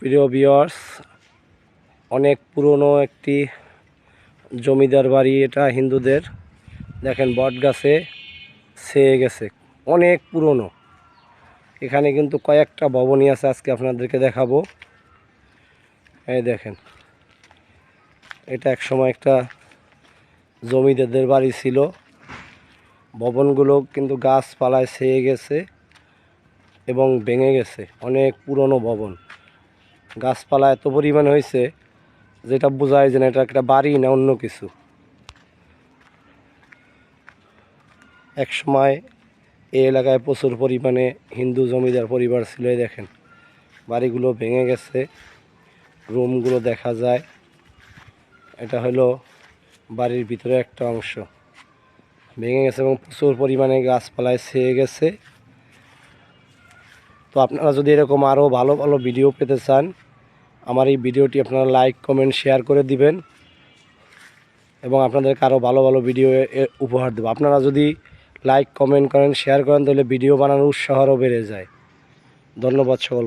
প্রিয় ভিউয়ার্স, অনেক পুরনো একটি জমিদার বাড়ি এটা হিন্দুদের। দেখেন বট গাছে ছেয়ে গেছে, অনেক পুরনো। এখানে কিন্তু কয়েকটা ভবনই আছে, আজকে আপনাদেরকে দেখাবো। এই দেখেন, এটা এক সময় একটা জমিদারদের বাড়ি ছিল। ভবনগুলো কিন্তু গাছপালায় ছেয়ে গেছে এবং ভেঙে গেছে। অনেক পুরনো ভবন, গাছপালা এত পরিমাণ হয়েছে যেটা বোঝায় যে না এটা একটা বাড়ি না অন্য কিছু। এক সময় এই এলাকায় প্রচুর পরিমাণে হিন্দু জমিদার পরিবার ছিল। দেখেন বাড়িগুলো ভেঙে গেছে, রুমগুলো দেখা যায়। এটা হলো বাড়ির ভিতরে একটা অংশ ভেঙে গেছে এবং প্রচুর পরিমাণে গাছপালায় ছেয়ে গেছে। তো আপনারা যদি এরকম আরও ভালো ভালো ভিডিও পেতে চান, আমার এই ভিডিওটি আপনারা লাইক কমেন্ট শেয়ার করে দিবেন এবং আপনাদেরকে আরও ভালো ভালো ভিডিও উপহার দেবো। আপনারা যদি লাইক কমেন্ট করেন শেয়ার করেন তাহলে ভিডিও বানানোর উৎসাহ আরও বেড়ে যায়। ধন্যবাদ সকল।